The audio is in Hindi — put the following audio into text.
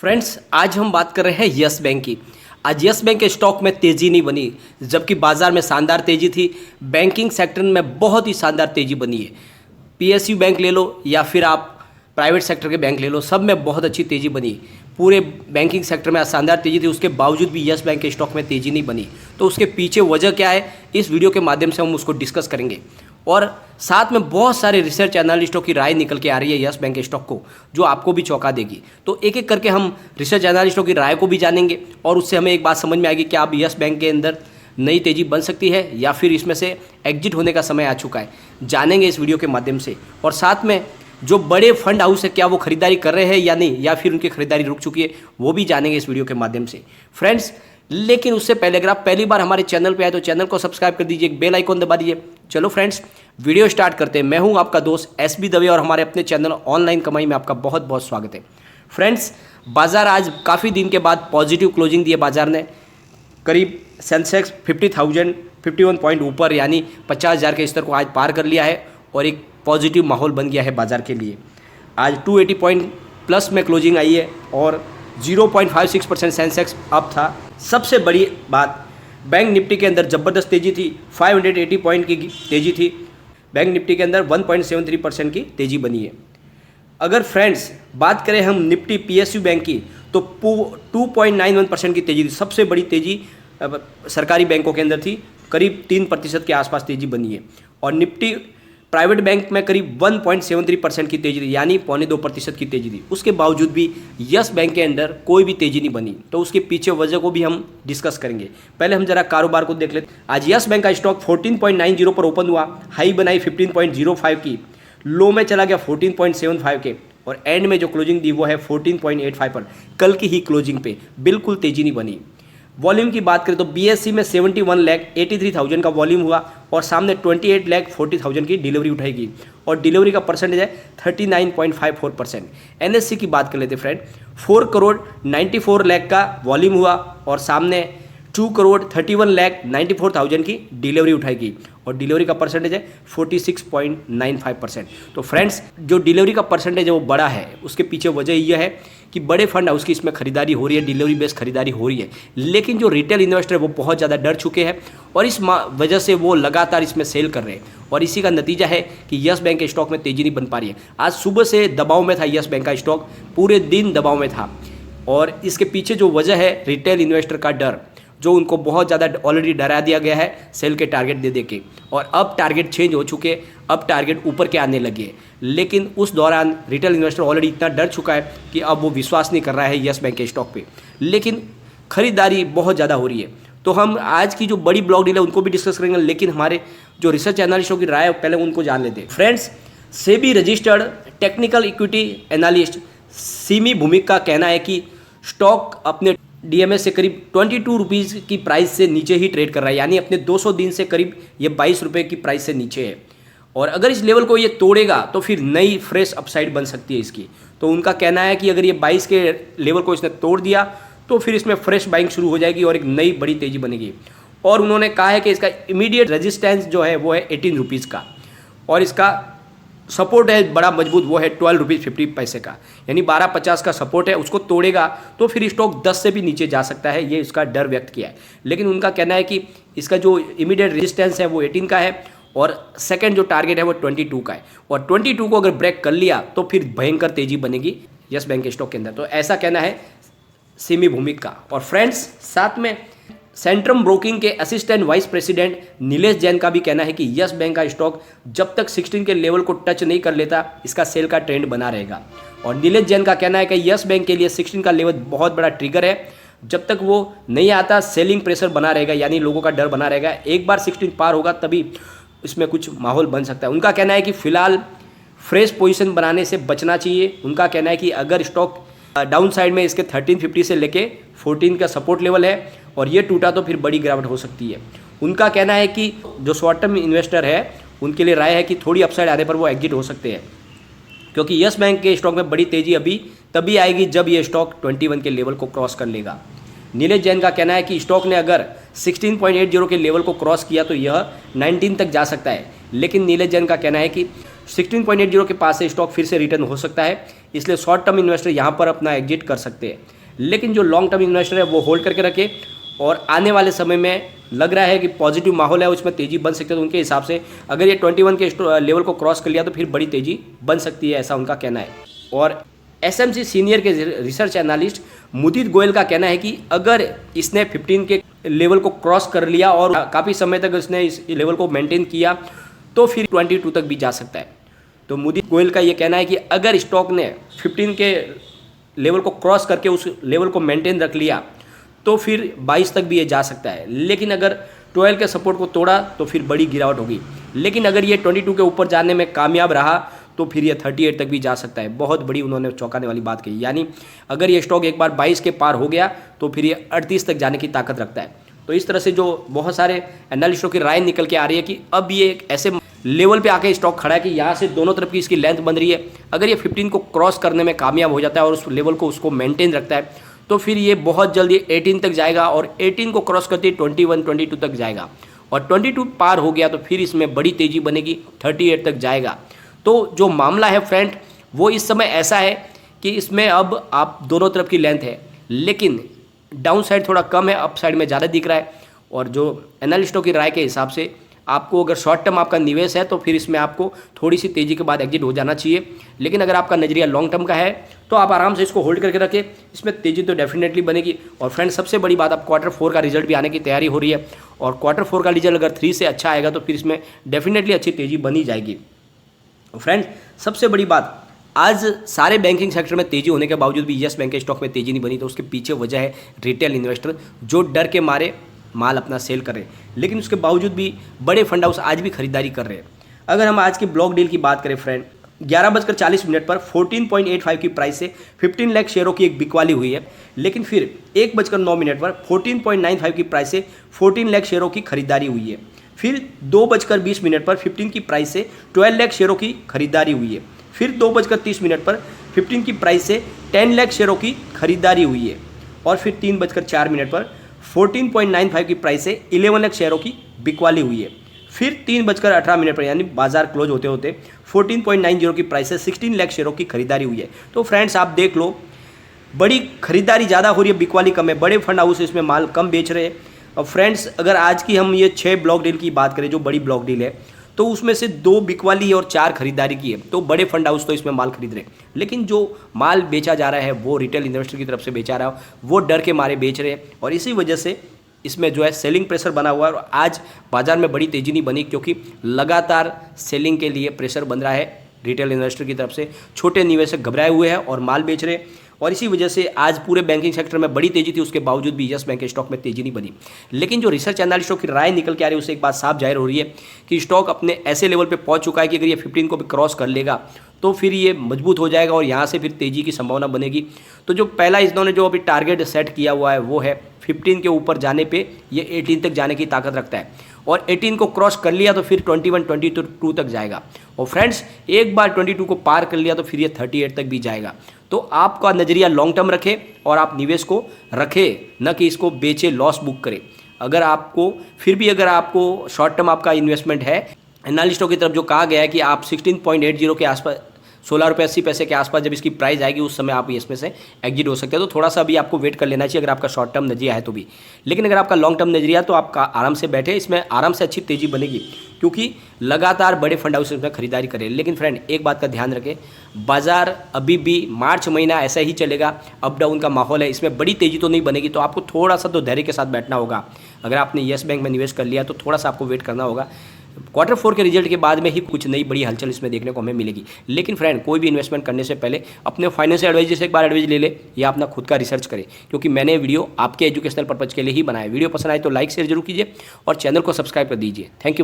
फ्रेंड्स, आज हम बात कर रहे हैं यस बैंक की। आज यस बैंक के स्टॉक में तेज़ी नहीं बनी, जबकि बाजार में शानदार तेज़ी थी। बैंकिंग सेक्टर में बहुत ही शानदार तेज़ी बनी है। पीएसयू बैंक ले लो या फिर आप प्राइवेट सेक्टर के बैंक ले लो, सब में बहुत अच्छी तेज़ी बनी। पूरे बैंकिंग सेक्टर में आज शानदार तेज़ी थी, उसके बावजूद भी यस बैंक के स्टॉक में तेज़ी नहीं बनी। तो उसके पीछे वजह क्या है, इस वीडियो के माध्यम से हम उसको डिस्कस करेंगे। और साथ में बहुत सारे रिसर्च एनालिस्टों की राय निकल के आ रही है यस बैंक के स्टॉक को, जो आपको भी चौंका देगी। तो एक एक करके हम रिसर्च एनालिस्टों की राय को भी जानेंगे और उससे हमें एक बात समझ में आएगी कि अब यस बैंक के अंदर नई तेज़ी बन सकती है या फिर इसमें से एग्जिट होने का समय आ चुका है। जानेंगे इस वीडियो के माध्यम से। और साथ में जो बड़े फंड हाउस है, क्या वो खरीदारी कर रहे हैं या नहीं, या फिर उनकी खरीदारी रुक चुकी है, वो भी जानेंगे इस वीडियो के माध्यम से फ्रेंड्स। लेकिन उससे पहले अगर आप पहली बार हमारे चैनल पे आए तो चैनल को सब्सक्राइब कर दीजिए, बेल आइकॉन दबा दीजिए। चलो फ्रेंड्स, वीडियो स्टार्ट करते हैं। मैं हूं आपका दोस्त एसबी दवे और हमारे अपने चैनल ऑनलाइन कमाई में आपका बहुत बहुत स्वागत है। फ्रेंड्स, बाजार आज काफ़ी दिन के बाद पॉजिटिव क्लोजिंग दी है बाजार ने। करीब सेंसेक्स 50,000 51 पॉइंट ऊपर यानी 50,000 के स्तर को आज पार कर लिया है और एक पॉजिटिव माहौल बन गया है बाजार के लिए। आज 280 पॉइंट प्लस में क्लोजिंग आई है और 0.56% सेंसेक्स अप था। सबसे बड़ी बात, बैंक निफ्टी के अंदर ज़बरदस्त तेज़ी थी, 580 पॉइंट की तेज़ी थी। बैंक निफ्टी के अंदर 1.73% की तेज़ी बनी है। अगर फ्रेंड्स बात करें हम निफ्टी पीएसयू बैंक की, तो 2.91% की तेज़ी थी। सबसे बड़ी तेज़ी सरकारी बैंकों के अंदर थी, करीब 3% के आसपास तेज़ी बनी है। और निफ्टी प्राइवेट बैंक में करीब 1.73% की तेज़ी थी, यानी 0.25% की तेज़ी थी। उसके बावजूद भी यस बैंक के अंदर कोई भी तेज़ी नहीं बनी। तो उसके पीछे वजह को भी हम डिस्कस करेंगे। पहले हम जरा कारोबार को देख लेते। आज यस बैंक का स्टॉक 14.90 पर ओपन हुआ, हाई बनाई 15.05 की, लो में चला गया 14.75 के, और एंड में जो क्लोजिंग दी वो है 14.85 पर। कल की ही क्लोजिंग पे बिल्कुल तेज़ी नहीं बनी। वॉल्यूम की बात करें तो बीएससी में 71,83,000 का वॉल्यूम हुआ और सामने 28,40,000 की डिलीवरी उठाएगी और डिलीवरी का परसेंटेज है 39.54%। एनएससी की बात कर लेते फ्रेंड, 4,94 लाख का वॉल्यूम हुआ और सामने 2,31,94,000 की डिलीवरी उठाएगी और डिलीवरी का परसेंटेज है 46.95%। तो फ्रेंड्स, जो डिलीवरी का परसेंटेज है वो बड़ा है, उसके पीछे वजह यह है कि बड़े फंड हाउस की इसमें खरीदारी हो रही है, डिलीवरी बेस्ड खरीदारी हो रही है। लेकिन जो रिटेल इन्वेस्टर है वो बहुत ज़्यादा डर चुके हैं और इस वजह से वो लगातार इसमें सेल कर रहे हैं और इसी का नतीजा है कि यस बैंक के स्टॉक में तेज़ी नहीं बन पा रही है। आज सुबह से दबाव में था यस बैंक का स्टॉक, पूरे दिन दबाव में था और इसके पीछे जो वजह है रिटेल इन्वेस्टर का डर, जो उनको बहुत ज़्यादा ऑलरेडी डरा दिया गया है सेल के टारगेट दे दे के, और अब टारगेट चेंज हो चुके, अब टारगेट ऊपर के आने लगे। लेकिन उस दौरान रिटेल इन्वेस्टर ऑलरेडी इतना डर चुका है कि अब वो विश्वास नहीं कर रहा है यस बैंक के स्टॉक पे, लेकिन खरीदारी बहुत ज़्यादा हो रही है। तो हम आज की जो बड़ी ब्लॉक डील है उनको भी डिस्कस करेंगे, लेकिन हमारे जो रिसर्च एनालिस्टों की राय है पहले उनको जान लेते हैं। Friends, SEBI registered technical equity analyst semi भूमिक का कहना है कि स्टॉक अपने डीएमएस से करीब 22 रुपीज़ की प्राइस से नीचे ही ट्रेड कर रहा है, यानी अपने 200 दिन से करीब ये 22 रुपये की प्राइस से नीचे है। और अगर इस लेवल को ये तोड़ेगा तो फिर नई फ्रेश अपसाइड बन सकती है इसकी। तो उनका कहना है कि अगर ये 22 के लेवल को इसने तोड़ दिया तो फिर इसमें फ्रेश बाइंग शुरू हो जाएगी और एक नई बड़ी तेज़ी बनेगी। और उन्होंने कहा है कि इसका इमीडिएट रेजिस्टेंस जो है वो है 18 रुपीज़ का, और इसका सपोर्ट है बड़ा मजबूत, वो है 12 रुपीज़ 50 पैसे का, यानी 12.50 का सपोर्ट है। उसको तोड़ेगा तो फिर स्टॉक 10 से भी नीचे जा सकता है, ये इसका डर व्यक्त किया है। लेकिन उनका कहना है कि इसका जो इमीडिएट रेजिस्टेंस है वो 18 का है और सेकंड जो टारगेट है वो 22 का है, और 22 को अगर ब्रेक कर लिया तो फिर भयंकर तेज़ी बनेगी यस बैंक के स्टॉक के अंदर। तो ऐसा कहना है सीमी भूमिक का। और फ्रेंड्स, साथ में सेंट्रम ब्रोकिंग के assistant vice president Nilesh Jain का भी कहना है कि यस बैंक का स्टॉक जब तक 16 के लेवल को टच नहीं कर लेता इसका सेल का ट्रेंड बना रहेगा। और नीलेश जैन का कहना है कि यस बैंक के लिए 16 का लेवल बहुत बड़ा ट्रिगर है, जब तक वो नहीं आता सेलिंग प्रेशर बना रहेगा, यानी लोगों का डर बना रहेगा। एक बार 16 पार होगा तभी इसमें कुछ माहौल बन सकता है। उनका कहना है कि फिलहाल फ्रेश पोजीशन बनाने से बचना चाहिए। उनका कहना है कि अगर स्टॉक डाउन साइड में इसके 1350 से लेके 14 का सपोर्ट लेवल है और ये टूटा तो फिर बड़ी गिरावट हो सकती है। उनका कहना है कि जो शॉर्ट टर्म इन्वेस्टर है उनके लिए राय है कि थोड़ी अपसाइड आने पर वो एग्जिट हो सकते हैं, क्योंकि यस बैंक के स्टॉक में बड़ी तेज़ी अभी तभी आएगी जब ये स्टॉक 21 के लेवल को क्रॉस कर लेगा। नीलेश जैन का कहना है कि स्टॉक ने अगर 16.80 के लेवल को क्रॉस किया तो यह 19 तक जा सकता है, लेकिन नीलेश जैन का कहना है कि 16.80 के पास से स्टॉक फिर से रिटर्न हो सकता है। इसलिए शॉर्ट टर्म इन्वेस्टर यहाँ पर अपना एग्जिट कर सकते हैं। लेकिन जो लॉन्ग टर्म इन्वेस्टर है वो होल्ड करके रखे और आने वाले समय में लग रहा है कि पॉजिटिव माहौल है, उसमें तेज़ी बन सकती है। तो उनके हिसाब से अगर ये 21 के लेवल को क्रॉस कर लिया तो फिर बड़ी तेज़ी बन सकती है, ऐसा उनका कहना है। और एसएमसी सीनियर के रिसर्च एनालिस्ट मुदित गोयल का कहना है कि अगर इसने 15 के लेवल को क्रॉस कर लिया और काफ़ी समय तक इसने इस लेवल को मेंटेन किया तो फिर 22 तक भी जा सकता है। तो मुदित गोयल का ये कहना है कि अगर स्टॉक ने 15 के लेवल को क्रॉस करके उस लेवल को मेंटेन रख लिया तो फिर 22 तक भी ये जा सकता है। लेकिन अगर 12 के सपोर्ट को तोड़ा तो फिर बड़ी गिरावट होगी। लेकिन अगर ये 22 के ऊपर जाने में कामयाब रहा तो फिर ये 38 तक भी जा सकता है। बहुत बड़ी उन्होंने चौंकाने वाली बात कही, यानी अगर ये स्टॉक एक बार 22 के पार हो गया तो फिर ये 38 तक जाने की ताकत रखता है। तो इस तरह से जो बहुत सारे एनालिस्टों की राय निकल के आ रही है कि अब ये एक ऐसे लेवल पे आके स्टॉक खड़ा है कि यहाँ से दोनों तरफ की इसकी लेंथ बन रही है। अगर ये 15 को क्रॉस करने में कामयाब हो जाता है और उस लेवल को उसको मेंटेन रखता है तो फिर ये बहुत जल्दी 18 तक जाएगा और 18 को क्रॉस करते ही 21, 22 तक जाएगा और 22 पार हो गया तो फिर इसमें बड़ी तेज़ी बनेगी, 38 तक जाएगा। तो जो मामला है फ्रेंड वो इस समय ऐसा है कि इसमें अब आप दोनों तरफ की लेंथ है, लेकिन डाउन साइड थोड़ा कम है, अप साइड में ज़्यादा दिख रहा है। और जो एनालिस्टों की राय के हिसाब से आपको अगर शॉर्ट टर्म आपका निवेश है तो फिर इसमें आपको थोड़ी सी तेज़ी के बाद एग्जिट हो जाना चाहिए। लेकिन अगर आपका नज़रिया लॉन्ग टर्म का है तो आप आराम से इसको होल्ड करके रखें, इसमें तेज़ी तो डेफिनेटली बनेगी। और फ्रेंड्स सबसे बड़ी बात, अब Q4 का रिजल्ट भी आने की तैयारी हो रही है और Q4 का रिजल्ट अगर 3 से अच्छा आएगा तो फिर इसमें डेफिनेटली अच्छी तेज़ी बनी जाएगी। फ्रेंड्स सबसे बड़ी बात, आज सारे बैंकिंग सेक्टर में तेज़ी होने के बावजूद भी येस बैंक के स्टॉक में तेज़ी नहीं बनी, तो उसके पीछे वजह है रिटेल इन्वेस्टर जो डर के मारे माल अपना सेल कर रहे हैं। लेकिन उसके बावजूद भी बड़े फंड हाउस आज भी खरीदारी कर रहे हैं। अगर हम आज की ब्लॉक डील की बात करें फ्रेंड, 11:40 पर 14.85 की प्राइस से 15 लाख शेयरों की एक बिकवाली हुई है। लेकिन फिर 1:09 पर 14.95 की प्राइस से 14 लाख शेयरों की खरीदारी हुई है। फिर 2:20 पर 15 की प्राइस से 12 लाख शेयरों की खरीदारी हुई है। फिर 2:30 पर 15 की प्राइस से 10 लाख शेयरों की खरीदारी हुई है। और फिर 3:04 पर 14.95 की प्राइस से 11 लाख शेयरों की बिकवाली हुई है। फिर 3:18 पर यानी बाजार क्लोज होते होते 14.90 की प्राइस से 16 लाख शेयरों की खरीदारी हुई है। तो फ्रेंड्स आप देख लो, बड़ी खरीदारी ज़्यादा हो रही है, बिकवाली कम है, बड़े फंड हाउस इसमें माल कम बेच रहे हैं। और फ्रेंड्स अगर आज की हम ये 6 ब्लॉक डील की बात करें जो बड़ी ब्लॉक डील है, तो उसमें से 2 बिकवाली है और 4 खरीदारी की है। तो बड़े फंड हाउस तो इसमें माल खरीद रहे हैं, लेकिन जो माल बेचा जा रहा है वो रिटेल इन्वेस्टर की तरफ से बेचा रहा है, वो डर के मारे बेच रहे हैं। और इसी वजह से इसमें जो है सेलिंग प्रेशर बना हुआ है। और आज बाजार में बड़ी तेज़ी नहीं बनी क्योंकि लगातार सेलिंग के लिए प्रेशर बन रहा है रिटेल इन्वेस्टर की तरफ से। छोटे निवेशक घबराए हुए हैं और माल बेच रहे हैं और इसी वजह से आज पूरे बैंकिंग सेक्टर में बड़ी तेजी थी। उसके बावजूद भी येस बैंक के स्टॉक में तेजी नहीं बनी। लेकिन जो रिसर्च एनालिस्टों की राय निकल के आ रही है उससे एक बात साफ जाहिर हो रही है कि स्टॉक अपने ऐसे लेवल पे पहुंच चुका है कि अगर ये 15 को भी क्रॉस कर लेगा तो फिर ये मजबूत हो जाएगा और यहाँ से फिर तेज़ी की संभावना बनेगी। तो जो पहला इन्होंने जो अभी टारगेट सेट किया हुआ है वो है 15 के ऊपर जाने पे ये 18 तक जाने की ताकत रखता है और 18 को क्रॉस कर लिया तो फिर 21, 22 तक जाएगा। और फ्रेंड्स एक बार 22 को पार कर लिया तो फिर ये 38 तक भी जाएगा। तो आपका नज़रिया लॉन्ग टर्म रखें और आप निवेश को रखें, न कि इसको बेचे लॉस बुक करें। अगर आपको फिर भी अगर आपको शॉर्ट टर्म आपका इन्वेस्टमेंट है, एनालिस्टों की तरफ जो कहा गया है कि आप 16.80 के आसपास ₹16.80 के आसपास जब इसकी प्राइस आएगी उस समय आप इसमें से एग्जिट हो सकते हैं। तो थोड़ा सा अभी आपको वेट कर लेना चाहिए अगर आपका शॉर्ट टर्म नजरिया है तो भी। लेकिन अगर आपका लॉन्ग टर्म नजरिया तो आपका आराम से बैठे, इसमें आराम से अच्छी तेज़ी बनेगी क्योंकि लगातार बड़े फंड हाउस इसमें खरीदारी करें। लेकिन फ्रेंड एक बात का ध्यान रखें, बाजार अभी भी मार्च महीना ऐसा ही चलेगा, अप डाउन का माहौल है, इसमें बड़ी तेज़ी तो नहीं बनेगी। तो आपको थोड़ा सा तो धैर्य के साथ बैठना होगा। अगर आपने येस बैंक में निवेश कर लिया तो थोड़ा सा आपको वेट करना होगा। Q4 के रिजल्ट के बाद में ही कुछ नई बड़ी हलचल इसमें देखने को हमें मिलेगी। लेकिन फ्रेंड कोई भी इन्वेस्टमेंट करने से पहले अपने फाइनेंशियल एडवाइजर से एक बार एडवाइस ले ले या अपना खुद का रिसर्च करें, क्योंकि मैंने वीडियो आपके एजुकेशनल पर्पज के लिए ही बनाया। वीडियो पसंद आए तो लाइक शेयर जरूर कीजिए और चैनल को सब्सक्राइब कर दीजिए। Thank you.